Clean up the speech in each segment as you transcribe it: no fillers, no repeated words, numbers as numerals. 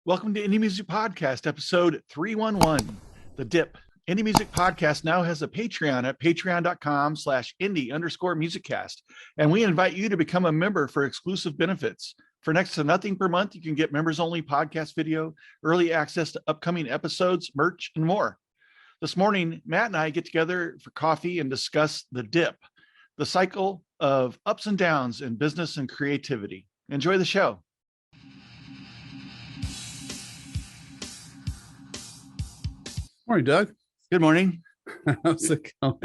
Welcome to Indie Music Podcast, episode 311, The Dip. Indie Music Podcast now has a Patreon at patreon.com/indie_musiccast. And we invite you to become a member for exclusive benefits. For next to nothing per month, you can get members-only podcast video, early access to upcoming episodes, merch, and more. This morning, Matt and I get together for coffee and discuss The Dip, the cycle of ups and downs in business and creativity. Enjoy the show. Morning, Doug. Good morning. How's it going?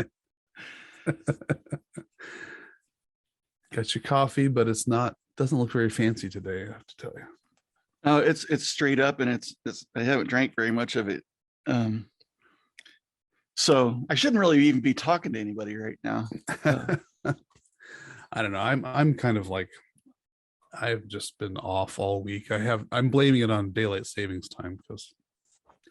Got your coffee, but doesn't look very fancy today, I have to tell you. Oh, it's straight up, and it's I haven't drank very much of it. So I shouldn't really even be talking to anybody right now. I don't know. I'm kind of like, I've just been off all week. I'm blaming it on daylight savings time because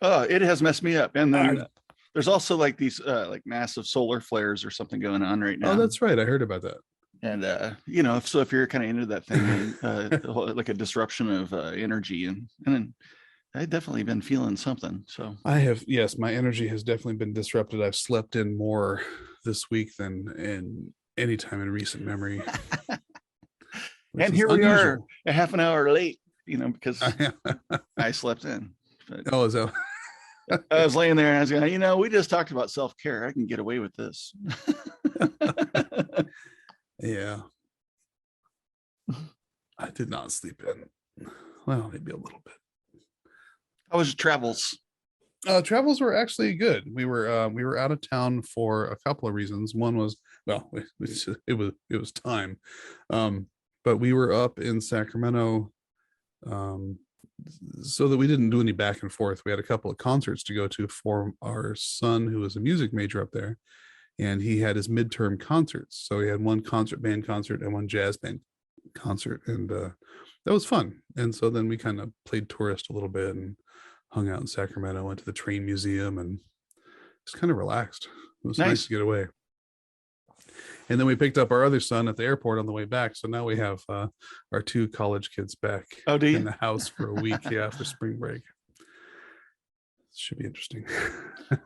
it has messed me up. And then there's also like these like massive solar flares or something going on right now. Oh, that's right. I heard about that. And if you're kind of into that thing, like a disruption of energy, and I've definitely been feeling something. So yes, my energy has definitely been disrupted. I've slept in more this week than in any time in recent memory. And here we are a half an hour late, because I slept in. But oh, is that? I was laying there and I was going, we just talked about self-care. I can get away with this. Yeah. I did not sleep in. Well, maybe a little bit. How was your travels? Travels were actually good. We were out of town for a couple of reasons. One was, it was time. But we were up in Sacramento so that we didn't do any back and forth. We had a couple of concerts to go to for our son, who was a music major up there, and he had his midterm concerts. So he had one band concert and one jazz band concert, and that was fun. And so then we kind of played tourist a little bit and hung out in Sacramento, went to the train museum, and just kind of relaxed. It was nice to get away. And then we picked up our other son at the airport on the way back. So now we have our two college kids back in the house for a week, for spring break. Should be interesting. I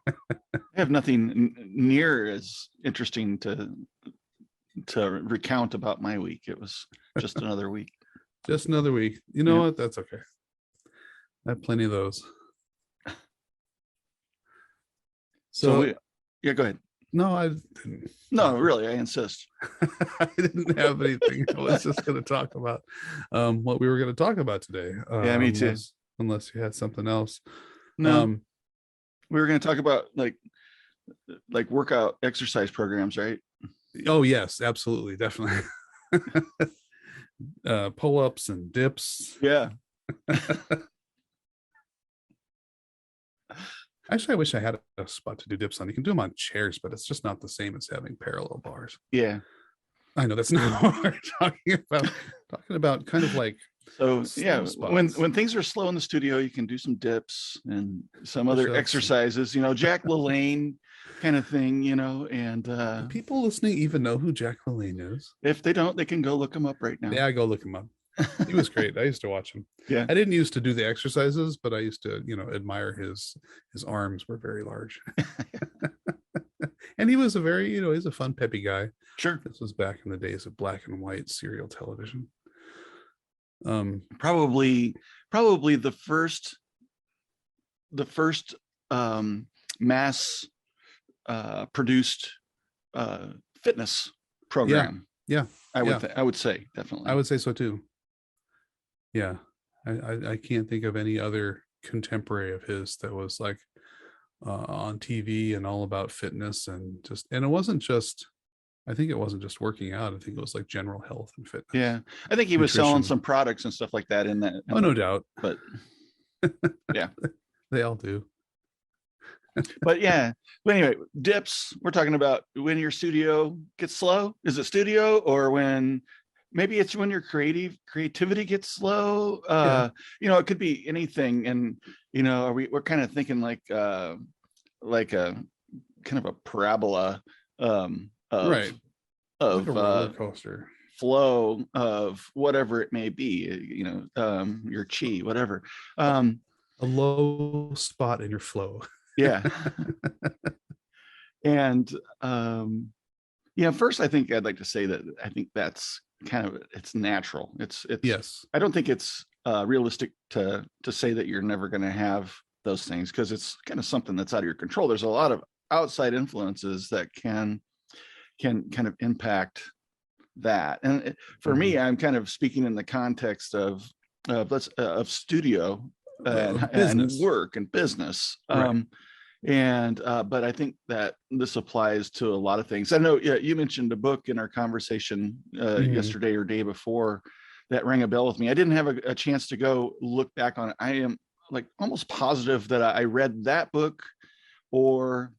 have nothing near as interesting to recount about my week. It was just another week. Just another week. You know what? That's okay. I have plenty of those. So go ahead. No, I didn't. No, really, I insist. I didn't have anything. I was just going to talk about what we were going to talk about today. Me too. Unless you had something else. No, we were going to talk about like workout exercise programs, right? Oh yes, absolutely, definitely. Pull-ups and dips. Yeah. Actually, I wish I had a spot to do dips on. You can do them on chairs, but it's just not the same as having parallel bars. Yeah. I know that's not what we're talking about. Talking about kind of like spots. When things are slow in the studio, you can do some dips and some other exercises, Jack LaLanne kind of thing, and people listening even know who Jack LaLanne is. If they don't, they can go look him up right now. Yeah, go look him up. He was great. I used to watch him. Yeah. I didn't used to do the exercises, but I used to, admire his arms were very large. And he was he's a fun, peppy guy. Sure. This was back in the days of black and white serial television. Probably the first mass produced fitness program. Yeah. I would say definitely. I would say so too. Yeah. I can't think of any other contemporary of his that was like on TV and all about fitness and it wasn't just, I think it wasn't just working out. I think it was like general health and fitness. Yeah. I think he was selling some products and stuff like that in that. Oh, no doubt. But yeah, they all do. But anyway, dips, we're talking about when your studio gets slow. Is it studio or when maybe it's when your creativity gets slow? It could be anything. And, we're kind of thinking like a kind of a parabola right. of like a roller coaster. flow of whatever it may be, your chi, whatever. Um, A low spot in your flow. yeah. And first I think I'd like to say that I think that's kind of, it's natural. It's Yes. I don't think it's realistic to say that you're never going to have those things, because it's kind of something that's out of your control. There's a lot of outside influences that can kind of impact that. And for me, I'm kind of speaking in the context of studio and Business. work and business. Right. But I think that this applies to a lot of things. I know you mentioned a book in our conversation yesterday or day before that rang a bell with me. I didn't have a chance to go look back on it. I am like almost positive that I read that book, or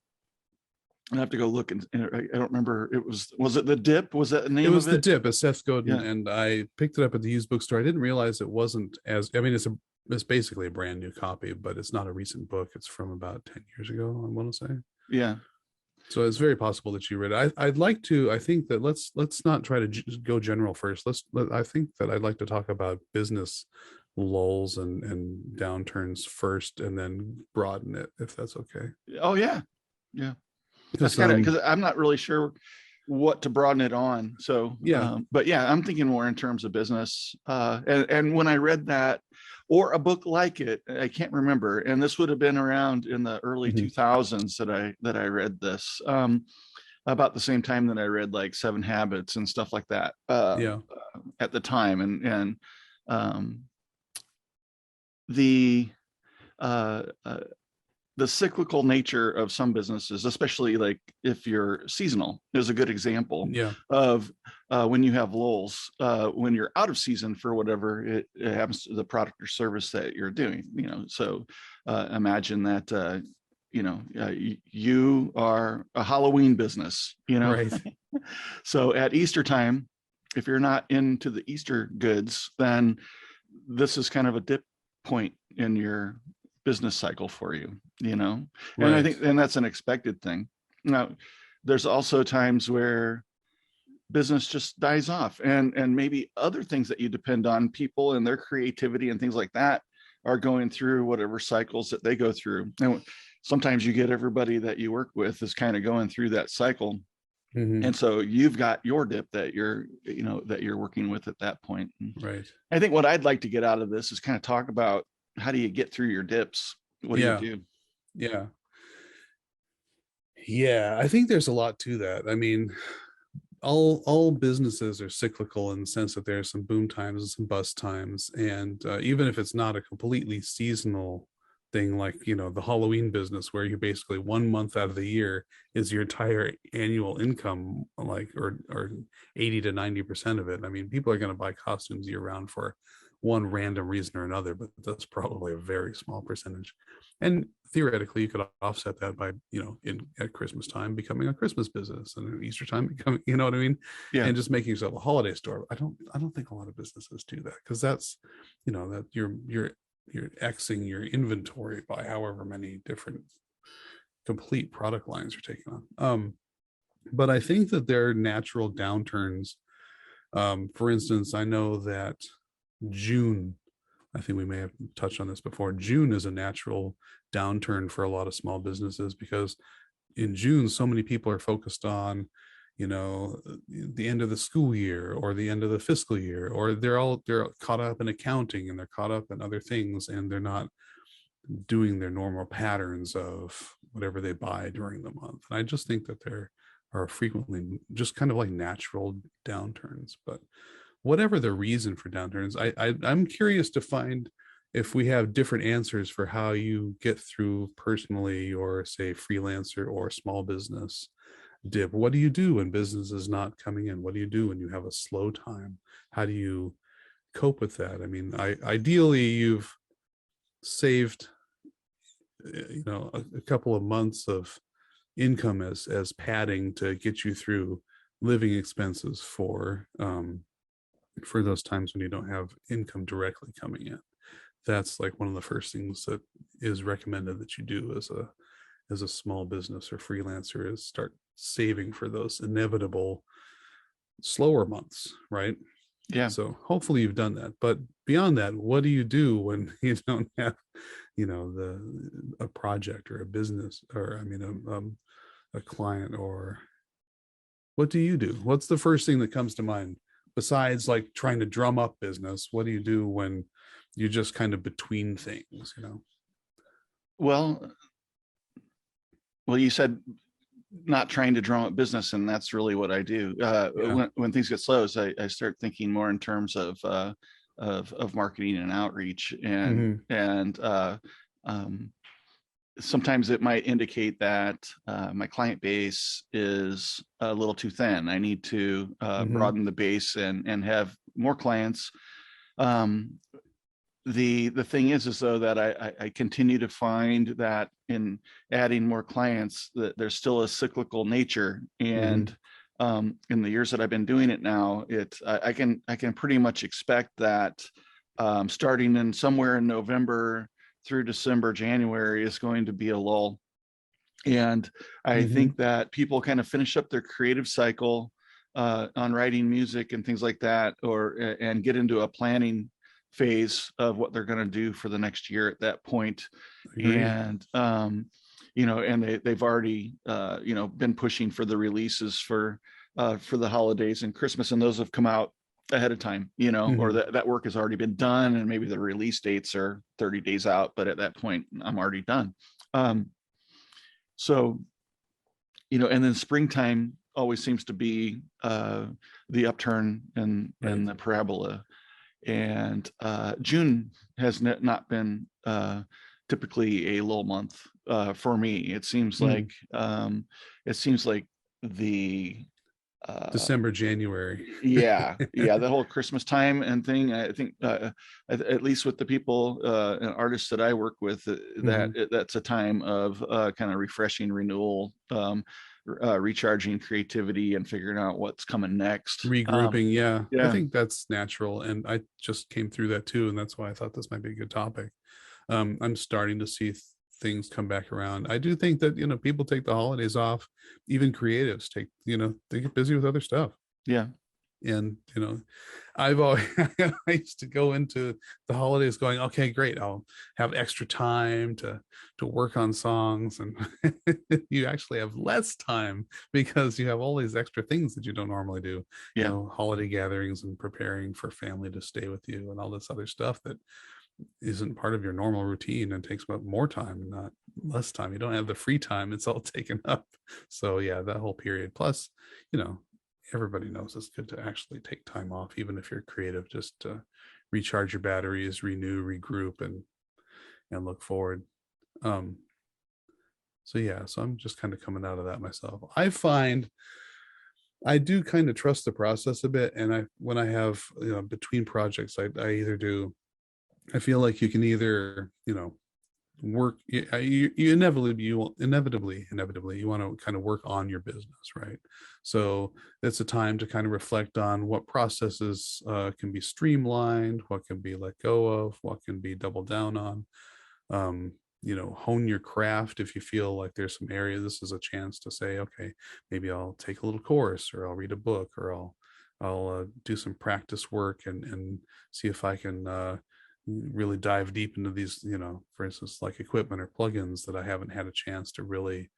I have to go look, and I don't remember. Was it The Dip? Was that the name of it? It was The Dip, as Seth Godin, Yeah. and I picked it up at the used bookstore. I didn't realize it wasn't as, I mean, it's basically a brand new copy, but it's not a recent book. It's from about 10 years ago, I want to say. Yeah. So it's very possible that you read it. I'd like to, I think that let's not try to go general first. I think that I'd like to talk about business lulls and downturns first, and then broaden it, if that's okay. Oh yeah. Yeah. That's Because kind of, because I'm not really sure what to broaden it on. So yeah. but yeah, I'm thinking more in terms of business. And when I read that, or a book like it, I can't remember. And this would have been around in the early 2000s that I read this. About the same time that I read like Seven Habits and stuff like that. At the time, and the cyclical nature of some businesses, especially like if you're seasonal, is a good example of when you have lulls, when you're out of season for whatever it happens to the product or service that you're doing. So imagine that you are a Halloween business. Right. So at Easter time, if you're not into the Easter goods, then this is kind of a dip point in your business cycle for you. And I think, and that's an expected thing. Now, there's also times where business just dies off, and maybe other things that you depend on, people and their creativity and things like that, are going through whatever cycles that they go through. And sometimes you get everybody that you work with is kind of going through that cycle. And so you've got your dip that you're working with at that point. Right. I think what I'd like to get out of this is kind of talk about, how do you get through your dips? What do you do? Yeah, I think there's a lot to that. I mean, all businesses are cyclical in the sense that there's some boom times and some bust times, and even if it's not a completely seasonal thing, like the Halloween business, where you basically 1 month out of the year is your entire annual income, like or 80 to 90% of it. I mean, people are going to buy costumes year round for one random reason or another, but that's probably a very small percentage. And theoretically, you could offset that by at Christmas time becoming a Christmas business, and at Easter time becoming, what I mean, and just making yourself a holiday store. I don't think a lot of businesses do that, because that's that you're Xing your inventory by however many different complete product lines you're taking on. But I think that there are natural downturns. For instance, I know that June, I think we may have touched on this before, June is a natural downturn for a lot of small businesses, because in June, so many people are focused on, the end of the school year or the end of the fiscal year, or they're caught up in accounting and they're caught up in other things, and they're not doing their normal patterns of whatever they buy during the month. And I just think that there are frequently just kind of like natural downturns. But whatever the reason for downturns, I'm curious to find if we have different answers for how you get through personally, or say freelancer or small business dip. What do you do when business is not coming in? What do you do when you have a slow time? How do you cope with that? I mean, ideally you've saved a couple of months of income as padding to get you through living expenses for those times when you don't have income directly coming in. That's like one of the first things that is recommended that you do as a small business or freelancer, is start saving for those inevitable slower months, right? Yeah. So hopefully you've done that. But beyond that, what do you do when you don't have, a project or a business, or a client, or what do you do? What's the first thing that comes to mind besides like trying to drum up business? What do you do when you're just kind of between things? Well, you said not trying to drum up business, and that's really what I do. Yeah. When things get slow, so I start thinking more in terms of marketing and outreach, and Mm-hmm. um, sometimes it might indicate that my client base is a little too thin. I need to Mm-hmm. broaden the base and have more clients. Um, the thing is though that I continue to find that in adding more clients that there's still a cyclical nature, Mm-hmm. and in the years that I've been doing it now, I can pretty much expect that starting in somewhere in November through December, January is going to be a lull. And I Mm-hmm. think that people kind of finish up their creative cycle on writing music and things like that, and get into a planning phase of what they're going to do for the next year at that point. Agreed. And and they've already been pushing for the releases for the holidays and Christmas, and those have come out ahead of time, or Mm-hmm. that work has already been done, and maybe the release dates are 30 days out, but at that point I'm already done. So and then springtime always seems to be the upturn Right. and the parabola. And June has not been typically a lull month for me. It seems Mm. like the December, January. yeah, the whole Christmas time and thing. I think at least with the people and artists that I work with, Mm-hmm. that's a time of kind of refreshing, renewal, recharging creativity, and figuring out what's coming next. Regrouping. Yeah. I Yeah, think that's natural. And I just came through that too. And that's why I thought this might be a good topic. I'm starting to see things come back around. I do think that, people take the holidays off, even creatives they get busy with other stuff. yeah, And, I've always, I used to go into the holidays going, okay, great. I'll have extra time to work on songs. And you actually have less time because you have all these extra things that you don't normally do, yeah, holiday gatherings and preparing for family to stay with you and all this other stuff that isn't part of your normal routine and takes up more time, not less time. You don't have the free time, it's all taken up. So yeah, that whole period. Plus, you know, everybody knows it's good to actually take time off, even if you're creative, just to recharge your batteries, renew, regroup, and look forward. Um, so yeah, so I'm just kind of coming out of that myself. I find I do kind of trust the process a bit, and when I have between projects, I either do. I feel like you can either work you inevitably you want to kind of work on your business, right? So it's a time to kind of reflect on what processes can be streamlined, what can be let go of, what can be doubled down on. um, hone your craft. If you feel like there's some area, this is a chance to say, okay, maybe I'll take a little course, or I'll read a book, or I'll do some practice work and see if I can really dive deep into these, for instance, like equipment or plugins that I haven't had a chance to really,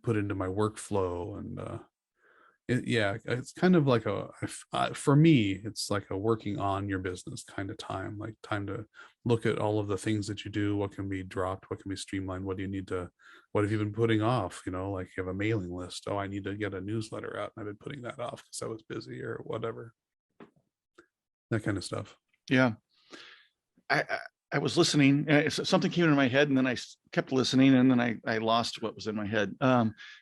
put into my workflow. And yeah, it's kind of like for me, it's like a working on your business kind of time, like time to look at all of the things that you do, what can be dropped, what can be streamlined, what do you need to, what have you been putting off, like you have a mailing list, oh, I need to get a newsletter out, and I've been putting that off because I was busy or whatever, that kind of stuff. yeah. I, I was listening, and something came into my head, and then I kept listening, and then I lost what was in my head,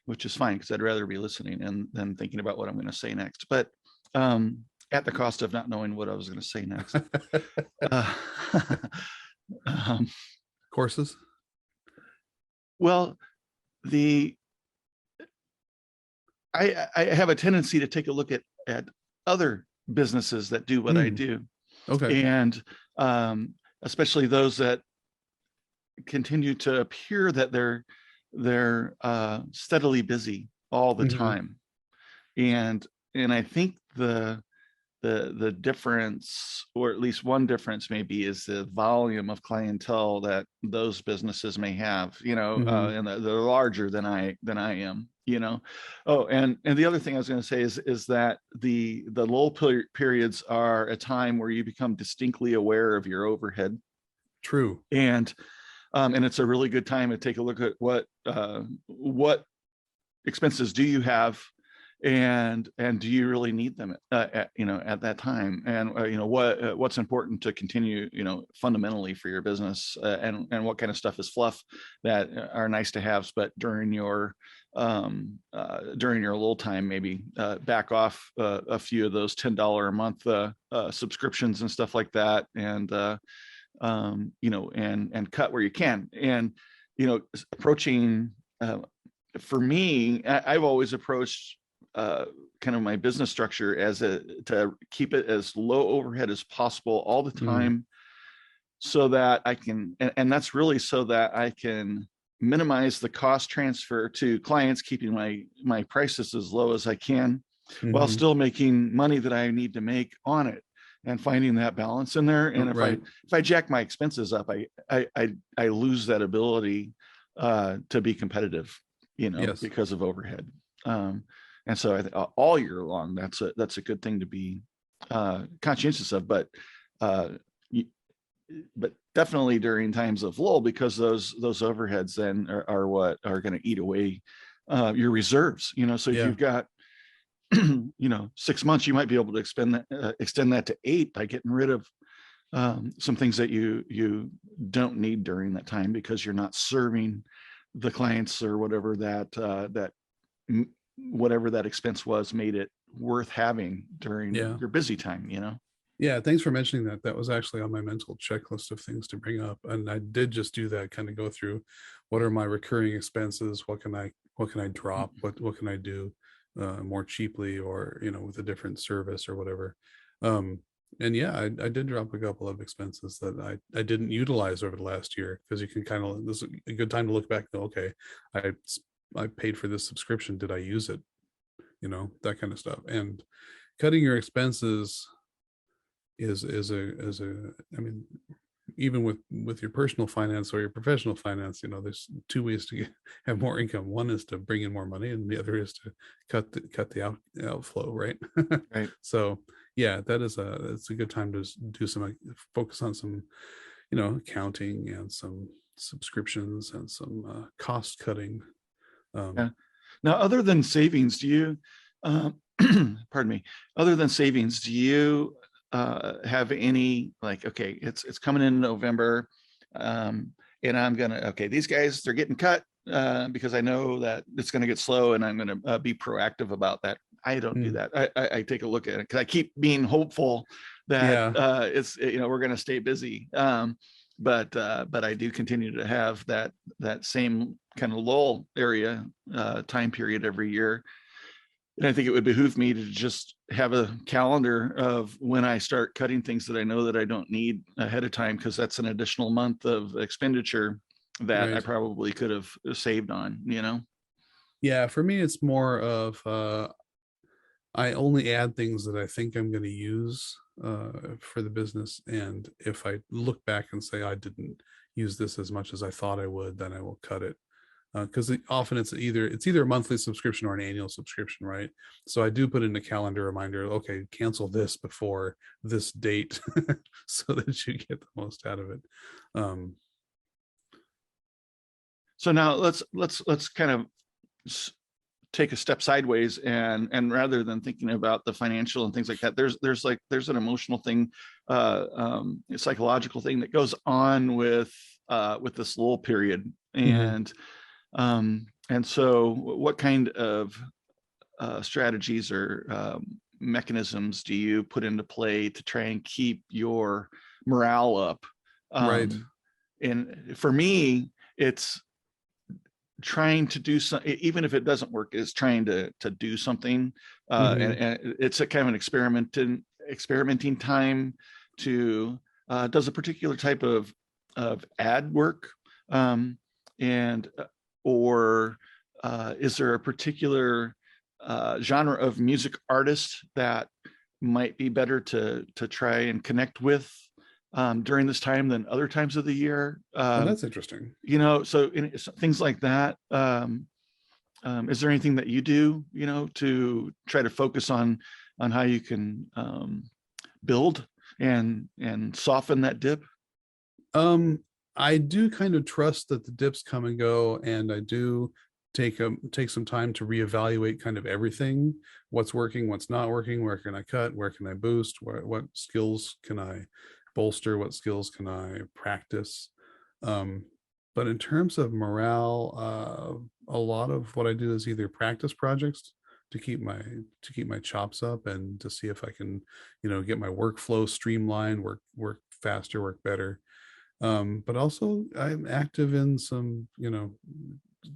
which is fine because I'd rather be listening and than thinking about what I'm going to say next. But at the cost of not knowing what I was going to say next. Uh, um, Courses. well, the I have a tendency to take a look at other businesses that do what I do, Okay. and especially those that continue to appear that they're steadily busy all the Mm-hmm. time. And I think the difference, or at least one difference maybe, is the volume of clientele that those businesses may have, Mhm. and they're larger than I am, Oh, and the other thing I was going to say is that the lull periods are a time where you become distinctly aware of your overhead, True. and it's a really good time to take a look at what expenses do you have, and do you really need them at that time, and what's important to continue fundamentally for your business, and what kind of stuff is fluff that are nice to haves, but during your little time, maybe back off a few of those $10 a month subscriptions and stuff like that, and cut where you can, and approaching for me, I've always approached kind of my business structure to keep it as low overhead as possible all the time, so that I can, and that's really so that I can minimize the cost transfer to clients, keeping my prices as low as I can, while Mm-hmm. still making money that I need to make on it, and finding that balance in there. And Right. if I jack my expenses up, I lose that ability to be competitive, Yes. because of overhead. And so all year long, that's a good thing to be conscientious of, but definitely during times of lull, because those overheads then are what are going to eat away your reserves. So if Yeah. you've got 6 months, you might be able to extend that to 8 by getting rid of some things that you don't need during that time, because you're not serving the clients, or whatever whatever that expense was, made it worth having during Yeah. your busy time. Yeah, thanks for mentioning that. That was actually on my mental checklist of things to bring up, and I did just do that. Kind of go through, what are my recurring expenses? What can I drop? What can I do more cheaply, or with a different service or whatever. And yeah, I did drop a couple of expenses that I didn't utilize over the last year, because you can kind of, this is a good time to look back and go, okay, I paid for this subscription. Did I use it? That kind of stuff. And cutting your expenses is I mean, even with your personal finance or your professional finance, there's two ways to have more income. One is to bring in more money, and the other is to cut the outflow, right? Right. So yeah, it's a good time to do some, focus on some accounting, and some subscriptions, and some cost cutting. Yeah. Now, other than savings, do you pardon me, other than savings, do you have any, like, okay, it's coming in November, and I'm gonna, okay, these guys, they're getting cut because I know that it's going to get slow, and I'm going to be proactive about that. I don't do that. I take a look at it, because I keep being hopeful that it's we're going to stay busy. But I do continue to have that same kind of lull area time period every year. And I think it would behoove me to just have a calendar of when I start cutting things that I know that I don't need ahead of time, because that's an additional month of expenditure that I Right. probably could have saved on, Yeah, for me, it's more of I only add things that I think I'm going to use for the business. And if I look back and say I didn't use this as much as I thought I would, then I will cut it. Because often it's either a monthly subscription or an annual subscription, right? So I do put in a calendar reminder, okay, cancel this before this date, so that you get the most out of it. So now let's kind of take a step sideways, and rather than thinking about the financial and things like that, there's an emotional thing, a psychological thing that goes on with this lull period. And so what kind of strategies or mechanisms do you put into play to try and keep your morale up? Right. And for me, it's trying to do something, even if it doesn't work, is trying to do something. And it's a kind of an experimenting time to does a particular type of ad work, and or is there a particular genre of music artist that might be better to try and connect with during this time than other times of the year? Oh, that's interesting. So things like that. Is there anything that you do, to try to focus on how you can build and soften that dip? I do kind of trust that the dips come and go, and I do take some time to reevaluate kind of everything, what's working, what's not working, where can I cut, where can I boost, what skills can I bolster, what skills can I practice. But in terms of morale, a lot of what I do is either practice projects to keep my chops up and to see if I can, get my workflow streamlined, work faster, work better. But also I'm active in some,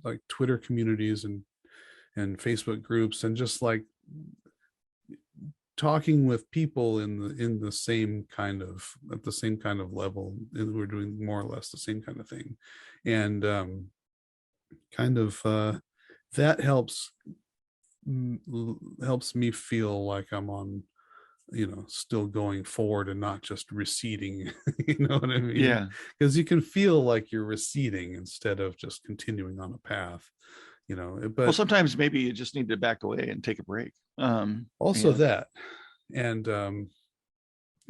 like Twitter communities and Facebook groups, and just like talking with people in the same kind of at the same kind of level, and we're doing more or less the same kind of thing. And kind of that helps me feel like I'm on, still going forward and not just receding. You know what I mean? Yeah. Because you can feel like you're receding instead of just continuing on a path, Well, but sometimes maybe you just need to back away and take a break. also Yeah. that. And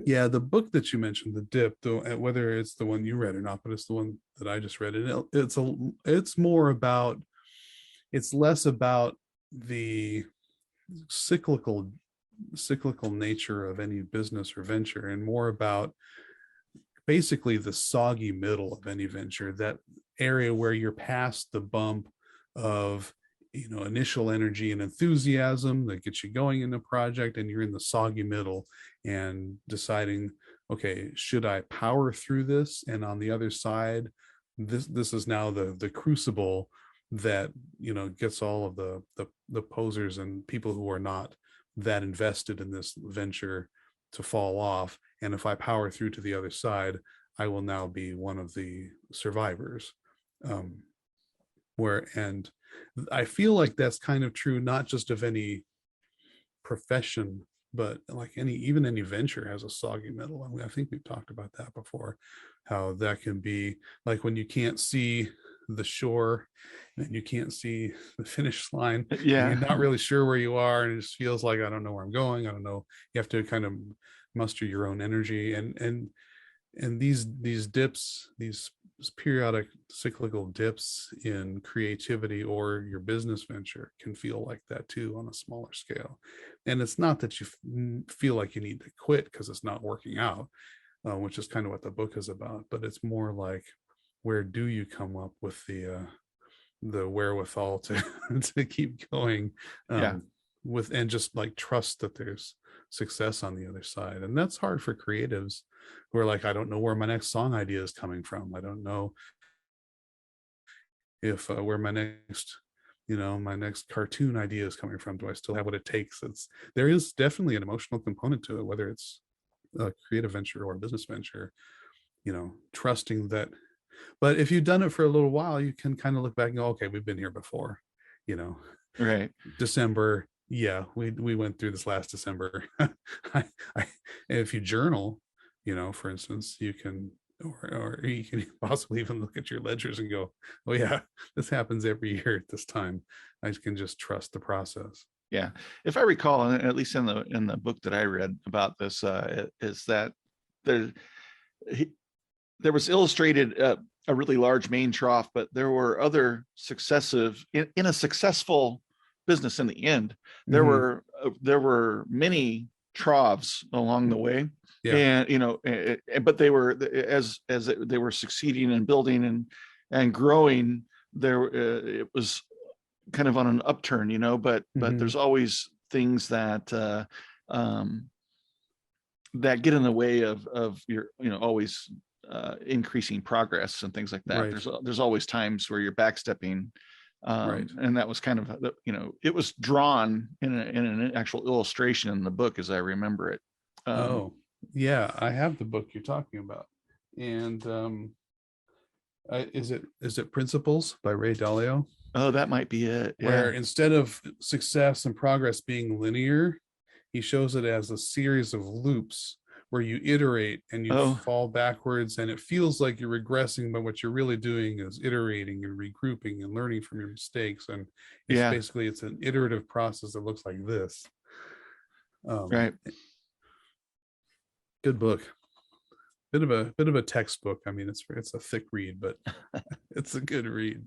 yeah, the book that you mentioned, The Dip, though, whether it's the one you read or not, but it's the one that I just read, and it's more about, it's less about the cyclical nature of any business or venture, and more about basically the soggy middle of any venture, that area where you're past the bump of, initial energy and enthusiasm that gets you going in the project, and you're in the soggy middle and deciding, okay, should I power through this? And on the other side, this is now the crucible that, gets all of the posers and people who are not that invested in this venture to fall off. And if I power through to the other side, I will now be one of the survivors. And I feel like that's kind of true, not just of any profession, but like even any venture has a soggy middle. I mean, I think we've talked about that before, how that can be like when you can't see the shore and you can't see the finish line. Yeah. You're not really sure where you are, and it just feels like, I don't know where I'm going. I don't know. You have to kind of muster your own energy, and these dips, these periodic cyclical dips in creativity or your business venture can feel like that too, on a smaller scale. And it's not that you feel like you need to quit because it's not working out, which is kind of what the book is about, but it's more like, where do you come up with the wherewithal to to keep going, Yeah. with, and just like trust that there's success on the other side. And that's hard for creatives who are like, I don't know where my next song idea is coming from. I don't know if where my next cartoon idea is coming from. Do I still have what it takes? There is definitely an emotional component to it, whether it's a creative venture or a business venture, trusting that. But if you've done it for a little while, you can kind of look back and go, okay, we've been here before. Right. December, yeah, we went through this last December. If you journal, for instance, you can, or you can possibly even look at your ledgers and go, oh yeah, this happens every year at this time. I can just trust the process. Yeah. If I recall, and at least in the book that I read about this, is that there there was illustrated a really large main trough, but there were other successive in a successful business. In the end, there were many troughs along the way. Yeah. And but they were, as they were succeeding and building and growing, there it was kind of on an upturn, but there's always things that that get in the way of your, always increasing progress and things like that. Right. There's always times where you're backstepping. Right. And that was kind of, it was drawn in an actual illustration in the book, as I remember it. Oh yeah, I have the book you're talking about. And Is it Principles by Ray Dalio? Oh, that might be it. Where Yeah. instead of success and progress being linear, he shows it as a series of loops where you iterate and you Oh, fall backwards and it feels like you're regressing, but what you're really doing is iterating and regrouping and learning from your mistakes. And yeah. it's an iterative process that looks like this. Right. Good book. Bit of a textbook. I mean, it's a thick read, but it's a good read.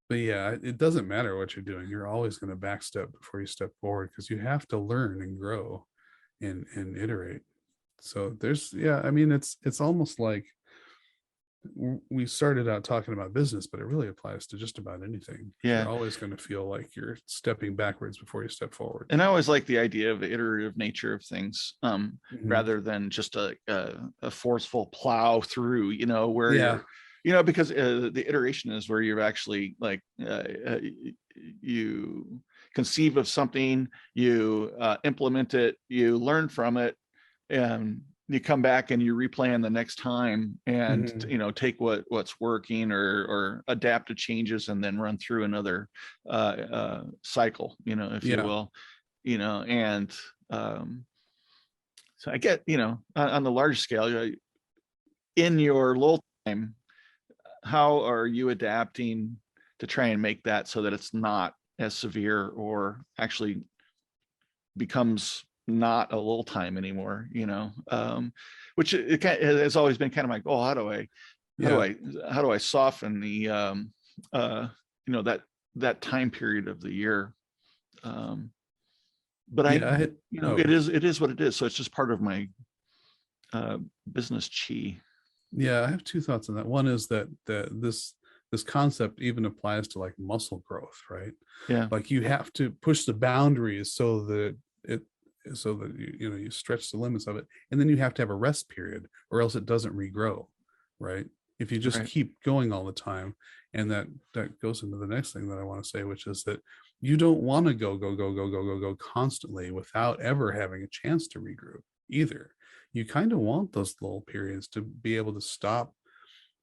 But yeah, it doesn't matter what you're doing. You're always going to backstep before you step forward because you have to learn and grow and iterate. So I mean, it's almost like we started out talking about business, but it really applies to just about anything. Yeah. You're always going to feel like you're stepping backwards before you step forward. And I always like the idea of the iterative nature of things, Mm-hmm. rather than just a forceful plow through, where Yeah. because the iteration is where you're actually like, you conceive of something, you implement it, you learn from it, and you come back and you replan the next time, and Mm-hmm. take what's working, or adapt to changes, and then run through another cycle, if you Yeah. will, and so I get, on the large scale, in your lull time, how are you adapting to try and make that so that it's not as severe, or actually becomes not a lull time anymore, which it has always been kind of my goal. How do Yeah. I how do I soften the uh that time period of the year, um but Yeah. I had, it oh, is what it is, so it's just part of my uh business chi. yeah, I have two thoughts on that. One is that this concept even applies to like muscle growth, right? Yeah. Like you have to push the boundaries so that it so that you stretch the limits of it, and then you have to have a rest period, or else it doesn't regrow, right? If you just Right. keep going all the time, and that goes into the next thing that I want to say, which is that you don't want to go constantly without ever having a chance to regroup either. You kind of want those lull periods to be able to stop,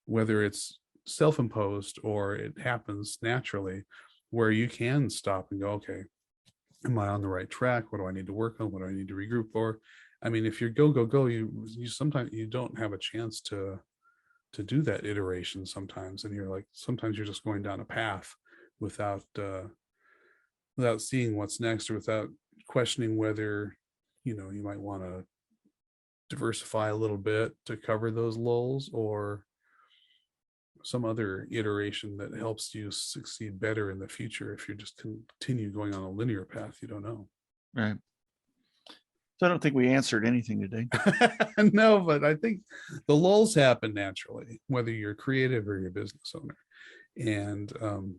whether it's self-imposed or it happens naturally, where you can stop and go, okay, am I on the right track? What do I need to work on? What do I need to regroup for? I mean, if you're go, you sometimes you don't have a chance to do that iteration sometimes, and you're like, sometimes you're just going down a path without without seeing what's next, or without questioning whether you might want to diversify a little bit to cover those lulls, or some other iteration that helps you succeed better in the future. If you just continue going on a linear path, you don't know. Right. So I don't think we answered anything today. No, but I think the lulls happen naturally, whether you're creative or you're a business owner. And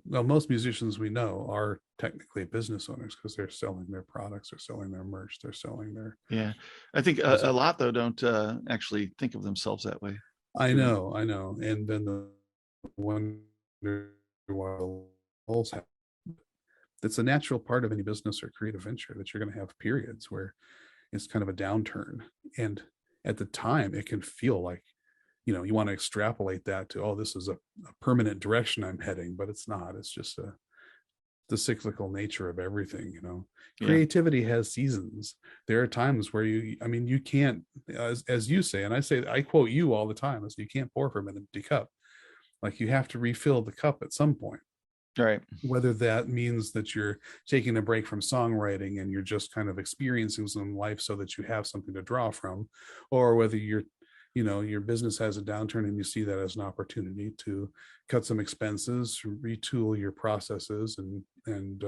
well, most musicians we know are technically business owners because they're selling their products, they're selling their merch, they're selling their Yeah. I think a music. lot, though, don't actually think of themselves that way. I know. And then the wonder why the lulls happen. It's a natural part of any business or creative venture that you're going to have periods where it's kind of a downturn. And at the time, it can feel like, you want to extrapolate that to, oh, this is a permanent direction I'm heading, but it's not. It's just the cyclical nature of everything. Yeah. Creativity has seasons. There are times where you can't, as you say, and I quote you all the time, as you can't pour from an empty cup. Like you have to refill the cup at some point, Right. whether that means that you're taking a break from songwriting and you're just kind of experiencing some life so that you have something to draw from, or whether your business has a downturn and you see that as an opportunity to cut some expenses, retool your processes, and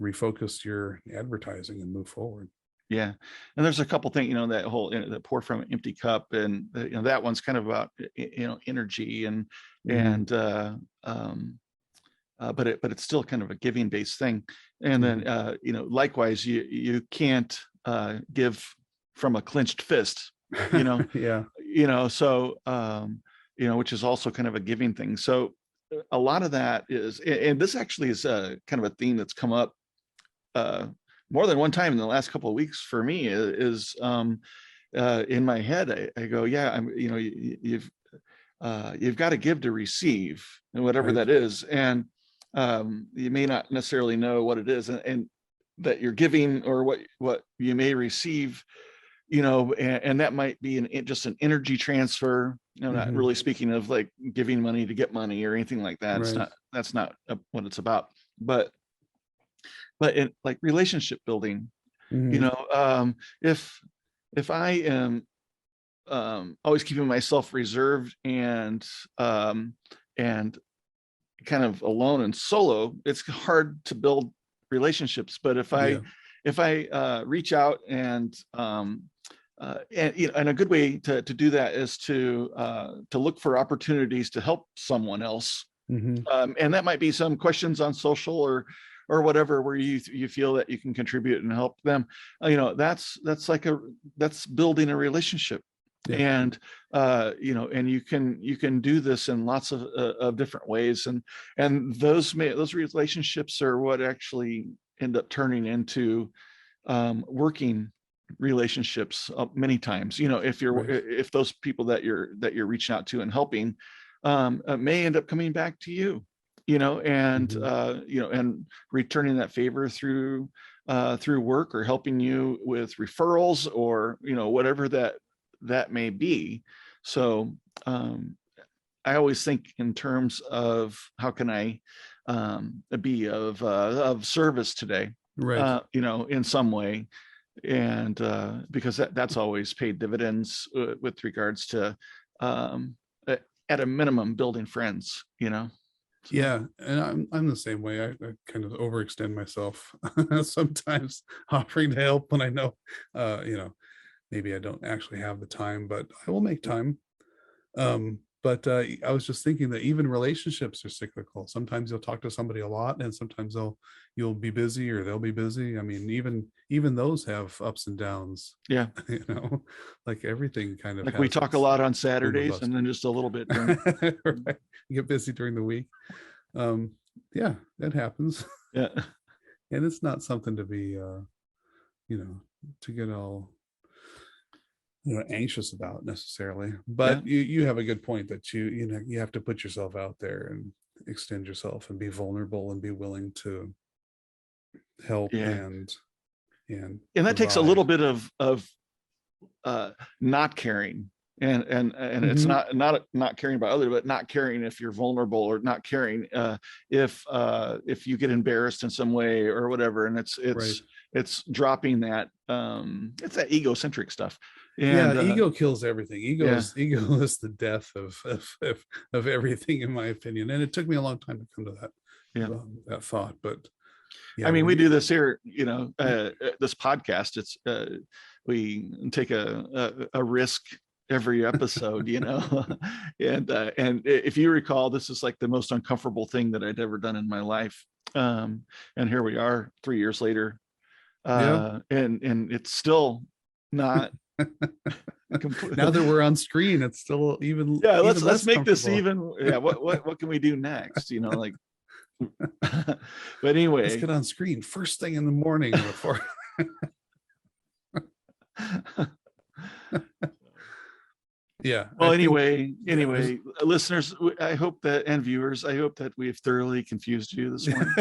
refocus your advertising and move forward. Yeah. And there's a couple things, that whole, that pour from an empty cup, and that one's kind of about, energy, Mm-hmm. and but it's still kind of a giving based thing. And then, Mm-hmm. likewise, you can't give from a clenched fist, you know, Yeah. so, which is also kind of a giving thing. So a lot of that is, and this actually is kind of a theme that's come up uh, more than one time in the last couple of weeks for me, is in my head. I go, yeah, I'm, you've you've got to give to receive, and whatever Right. that is. And you may not necessarily know what it is, and that you're giving, or what you may receive, and that might be just an energy transfer. Not Mhm. really speaking of like giving money to get money or anything like that. Right. That's not what it's about. But in like relationship building, Mhm. if I am always keeping myself reserved and kind of alone and solo, it's hard to build relationships. But Yeah. if I reach out and a good way to do that is to look for opportunities to help someone else, Mhm. and that might be some questions on social or whatever, where you feel that you can contribute and help them. That's that's building a relationship. Yeah. And and you can do this in lots of different ways, and those relationships are what actually end up turning into working relationships many times. Right. If those people that you're reaching out to and helping may end up coming back to you, and Mhm. and returning that favor through work, or helping you with referrals, or whatever that may be. So I always think in terms of how can I be of service today, Right. in some way. And because that's always paid dividends with regards to at a minimum building friends. So Yeah, and I'm the same way. I kind of overextend myself sometimes, offering to help when I know, maybe I don't actually have the time, but I will make time. But I was just thinking that even relationships are cyclical. Sometimes you'll talk to somebody a lot, and sometimes you'll be busy, or they'll be busy. I mean, even those have ups and downs. yeah, You know, like everything kind of like we has talk a its lot on boom and Saturdays, bust. and then just a little bit during. Right. You get busy during the week. Um, yeah, that happens. Yeah, And it's not something to be you know, to get all anxious about necessarily. yeah, But you have a good point that you have to put yourself out there and extend yourself and be vulnerable and be willing to help yeah. and And that takes a provide. little bit of not caring, and it's Hmm. not caring about others, but not caring if you're vulnerable, or not caring if you get embarrassed in some way or whatever. And Right. it's dropping that, it's that egocentric stuff. Yeah, And ego kills everything. yeah, Ego is the death of everything, in my opinion. And it took me a long time to come to yeah. that thought. But I yeah, mean, when we you do this here, this podcast. It's we take a risk every episode, and if you recall, this is like the most uncomfortable thing that I'd ever done in my life. And here we are 3 years later, yeah. and it's still not complete. Now that we're on screen, it's still Yeah, let's even less make this comfortable. even. Yeah, what can we do next? Like, but Let's anyway. get on screen first thing in the morning before. Yeah, I Well, think yeah, there's anyway, listeners, I hope that, and viewers, I hope that we've thoroughly confused you this morning.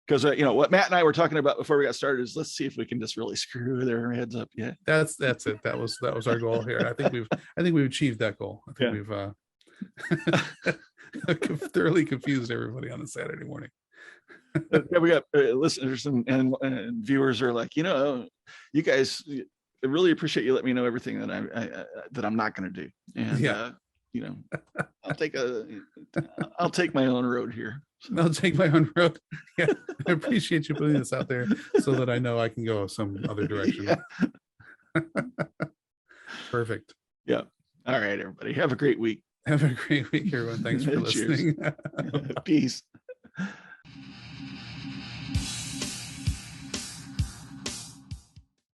Because what Matt and I were talking about before we got started is, let's see if we can just really screw their heads up. Yeah, that's it. That was our goal here. I think we've achieved that goal. I think yeah. we've thoroughly confused everybody on a Saturday morning. Yeah, we got listeners and viewers are like, you guys, I really appreciate you letting me know everything that I'm not going to do, and Yeah, I'll take my own road here. So. I'll take my own road. Yeah, I appreciate you putting this out there so that I know I can go some other direction. Yeah. Perfect. Yeah. All right, everybody. Have a great week. Have a great week, everyone. Thanks for Cheers. listening. Peace.